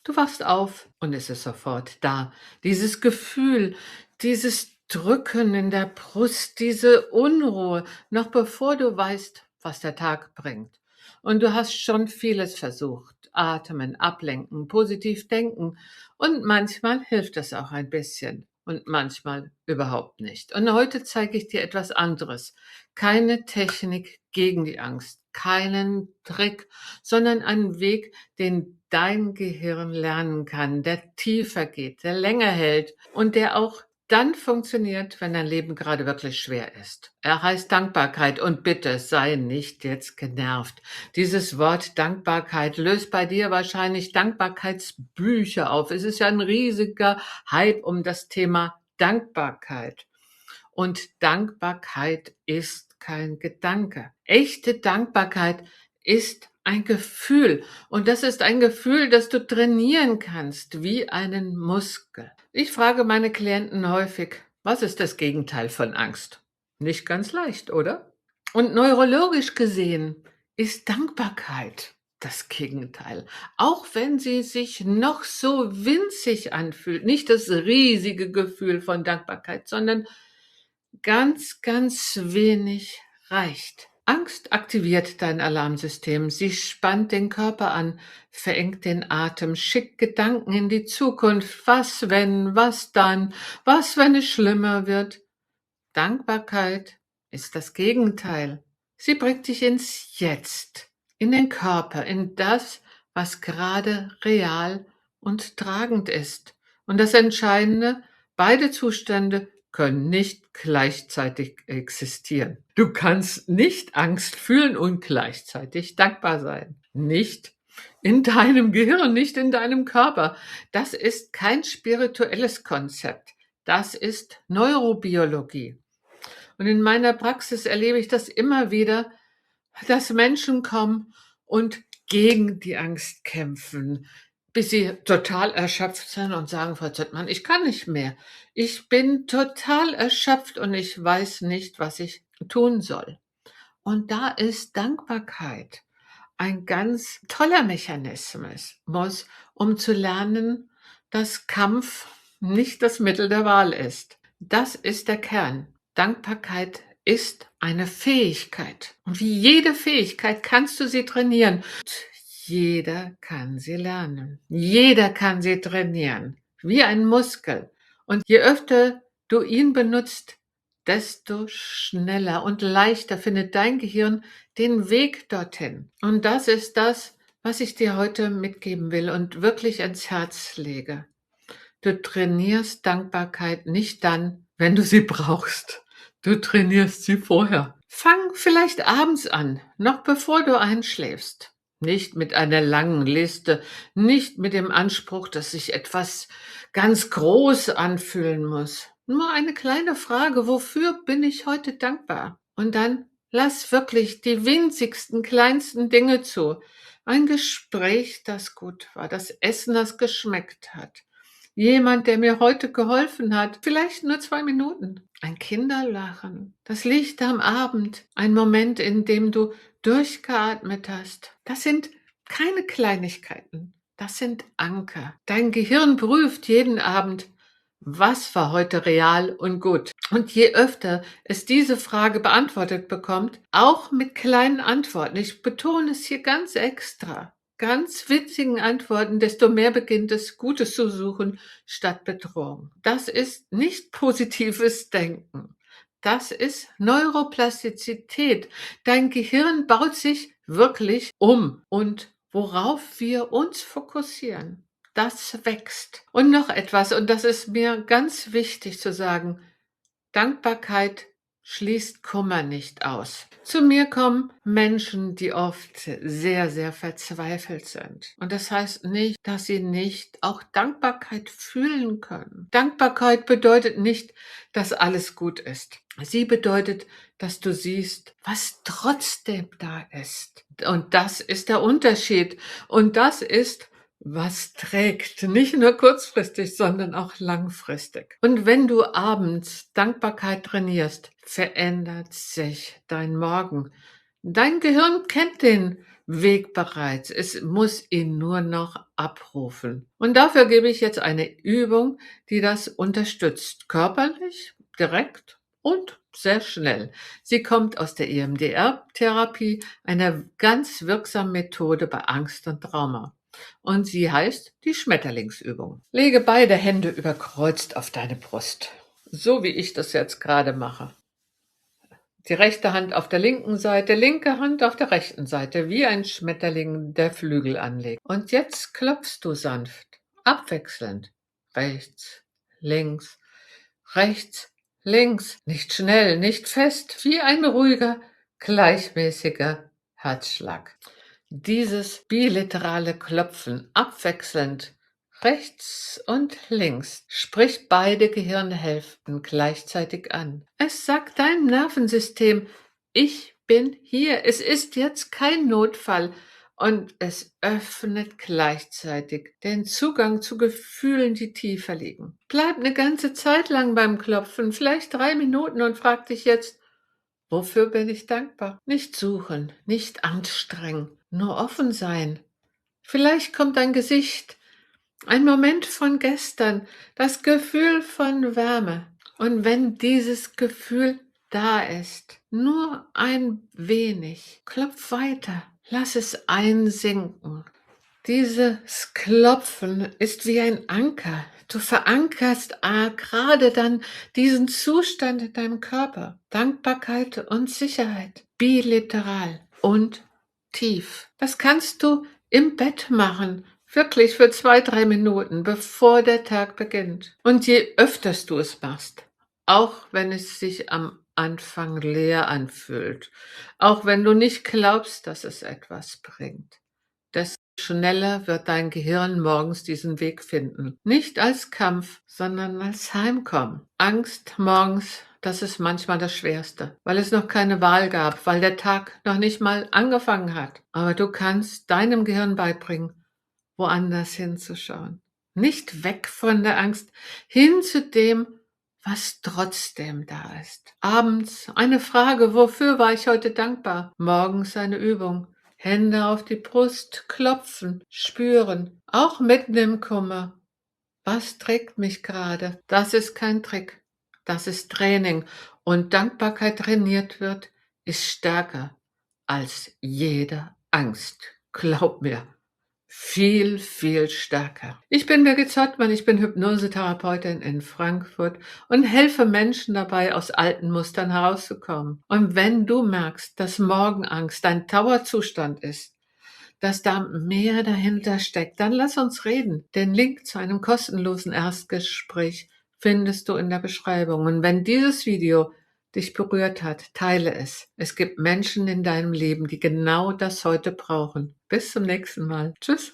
Du wachst auf und es ist sofort da. Dieses Gefühl, dieses Drücken in der Brust, diese Unruhe, noch bevor du weißt, was der Tag bringt. Und du hast schon vieles versucht. Atmen, ablenken, positiv denken. Und manchmal hilft es auch ein bisschen. Und manchmal überhaupt nicht. Und heute zeige ich dir etwas anderes. Keine Technik gegen die Angst, keinen Trick, sondern einen Weg, den dein Gehirn lernen kann, der tiefer geht, der länger hält und der auch dann funktioniert, wenn dein Leben gerade wirklich schwer ist. Er heißt Dankbarkeit und bitte sei nicht jetzt genervt. Dieses Wort Dankbarkeit löst bei dir wahrscheinlich Dankbarkeitsbücher auf. Es ist ja ein riesiger Hype um das Thema Dankbarkeit. Und Dankbarkeit ist kein Gedanke. Echte Dankbarkeit ist ein Gefühl. Und das ist ein Gefühl, das du trainieren kannst, wie einen Muskel. Ich frage meine Klienten häufig, was ist das Gegenteil von Angst? Nicht ganz leicht, oder? Und neurologisch gesehen ist Dankbarkeit das Gegenteil. Auch wenn sie sich noch so winzig anfühlt, nicht das riesige Gefühl von Dankbarkeit, sondern ganz, ganz wenig reicht. Angst aktiviert dein Alarmsystem. Sie spannt den Körper an, verengt den Atem, schickt Gedanken in die Zukunft. Was wenn, was dann, was wenn es schlimmer wird? Dankbarkeit ist das Gegenteil. Sie bringt dich ins Jetzt, in den Körper, in das, was gerade real und tragend ist. Und das Entscheidende, beide Zustände können nicht gleichzeitig existieren. Du kannst nicht Angst fühlen und gleichzeitig dankbar sein. Nicht in deinem Gehirn, nicht in deinem Körper. Das ist kein spirituelles Konzept. Das ist Neurobiologie. Und in meiner Praxis erlebe ich das immer wieder, dass Menschen kommen und gegen die Angst kämpfen, bis sie total erschöpft sind und sagen, Frau Zettmann, ich kann nicht mehr. Ich bin total erschöpft und ich weiß nicht, was ich tun soll. Und da ist Dankbarkeit ein ganz toller Mechanismus, um zu lernen, dass Kampf nicht das Mittel der Wahl ist. Das ist der Kern. Dankbarkeit ist eine Fähigkeit. Und wie jede Fähigkeit kannst du sie trainieren. Und jeder kann sie lernen. Jeder kann sie trainieren. Wie ein Muskel. Und je öfter du ihn benutzt, desto schneller und leichter findet dein Gehirn den Weg dorthin. Und das ist das, was ich dir heute mitgeben will und wirklich ans Herz lege. Du trainierst Dankbarkeit nicht dann, wenn du sie brauchst. Du trainierst sie vorher. Fang vielleicht abends an, noch bevor du einschläfst. Nicht mit einer langen Liste, nicht mit dem Anspruch, dass sich etwas ganz groß anfühlen muss. Nur eine kleine Frage, wofür bin ich heute dankbar? Und dann lass wirklich die winzigsten, kleinsten Dinge zu. Ein Gespräch, das gut war, das Essen, das geschmeckt hat. Jemand, der mir heute geholfen hat, vielleicht nur 2 Minuten. Ein Kinderlachen, das Licht am Abend, ein Moment, in dem du durchgeatmet hast. Das sind keine Kleinigkeiten, das sind Anker. Dein Gehirn prüft jeden Abend, was war heute real und gut. Und je öfter es diese Frage beantwortet bekommt, auch mit kleinen Antworten, ich betone es hier ganz extra, ganz witzigen Antworten, desto mehr beginnt es, Gutes zu suchen statt Bedrohung. Das ist nicht positives Denken. Das ist Neuroplastizität. Dein Gehirn baut sich wirklich um. Und worauf wir uns fokussieren, das wächst. Und noch etwas, und das ist mir ganz wichtig zu sagen, Dankbarkeit schließt Kummer nicht aus. Zu mir kommen Menschen, die oft sehr, sehr verzweifelt sind. Und das heißt nicht, dass sie nicht auch Dankbarkeit fühlen können. Dankbarkeit bedeutet nicht, dass alles gut ist. Sie bedeutet, dass du siehst, was trotzdem da ist. Und das ist der Unterschied. Und das ist, was trägt, nicht nur kurzfristig, sondern auch langfristig. Und wenn du abends Dankbarkeit trainierst, verändert sich dein Morgen. Dein Gehirn kennt den wegbereit. Es muss ihn nur noch abrufen. Und dafür gebe ich jetzt eine Übung, die das unterstützt, körperlich, direkt und sehr schnell. Sie kommt aus der EMDR-Therapie, einer ganz wirksamen Methode bei Angst und Trauma. Und sie heißt die Schmetterlingsübung. Lege beide Hände überkreuzt auf deine Brust, so wie ich das jetzt gerade mache. Die rechte Hand auf der linken Seite, linke Hand auf der rechten Seite, wie ein Schmetterling, der Flügel anlegt. Und jetzt klopfst du sanft, abwechselnd. Rechts, links, rechts, links. Nicht schnell, nicht fest, wie ein ruhiger, gleichmäßiger Herzschlag. Dieses bilaterale Klopfen, abwechselnd rechts und links, spricht beide Gehirnhälften gleichzeitig an. Es sagt deinem Nervensystem: „Ich bin hier, es ist jetzt kein Notfall“, und es öffnet gleichzeitig den Zugang zu Gefühlen, die tiefer liegen. Bleib eine ganze Zeit lang beim Klopfen, vielleicht 3 Minuten, und frag dich jetzt: „Wofür bin ich dankbar?“ Nicht suchen, nicht anstrengen, nur offen sein. Vielleicht kommt ein Gesicht, ein Moment von gestern, das Gefühl von Wärme. Und wenn dieses Gefühl da ist, nur ein wenig, klopf weiter, lass es einsinken. Dieses Klopfen ist wie ein Anker. Du verankerst gerade dann diesen Zustand in deinem Körper. Dankbarkeit und Sicherheit. Bilateral und tief. Das kannst du im Bett machen. Wirklich für 2, 3 Minuten, bevor der Tag beginnt. Und je öfters du es machst, auch wenn es sich am Anfang leer anfühlt, auch wenn du nicht glaubst, dass es etwas bringt, desto schneller wird dein Gehirn morgens diesen Weg finden. Nicht als Kampf, sondern als Heimkommen. Angst morgens, das ist manchmal das Schwerste, weil es noch keine Wahl gab, weil der Tag noch nicht mal angefangen hat. Aber du kannst deinem Gehirn beibringen, woanders hinzuschauen. Nicht weg von der Angst, hin zu dem, was trotzdem da ist. Abends eine Frage: Wofür war ich heute dankbar? Morgens eine Übung: Hände auf die Brust, klopfen, spüren, auch mitten im Kummer. Was trägt mich gerade? Das ist kein Trick, das ist Training. Und Dankbarkeit trainiert wird, ist stärker als jede Angst. Glaub mir. Viel, viel stärker. Ich bin Birgit Zottmann, ich bin Hypnosetherapeutin in Frankfurt und helfe Menschen dabei, aus alten Mustern herauszukommen. Und wenn du merkst, dass Morgenangst ein Dauerzustand ist, dass da mehr dahinter steckt, dann lass uns reden. Den Link zu einem kostenlosen Erstgespräch findest du in der Beschreibung. Und wenn dieses Video dich berührt hat, teile es. Es gibt Menschen in deinem Leben, die genau das heute brauchen. Bis zum nächsten Mal. Tschüss.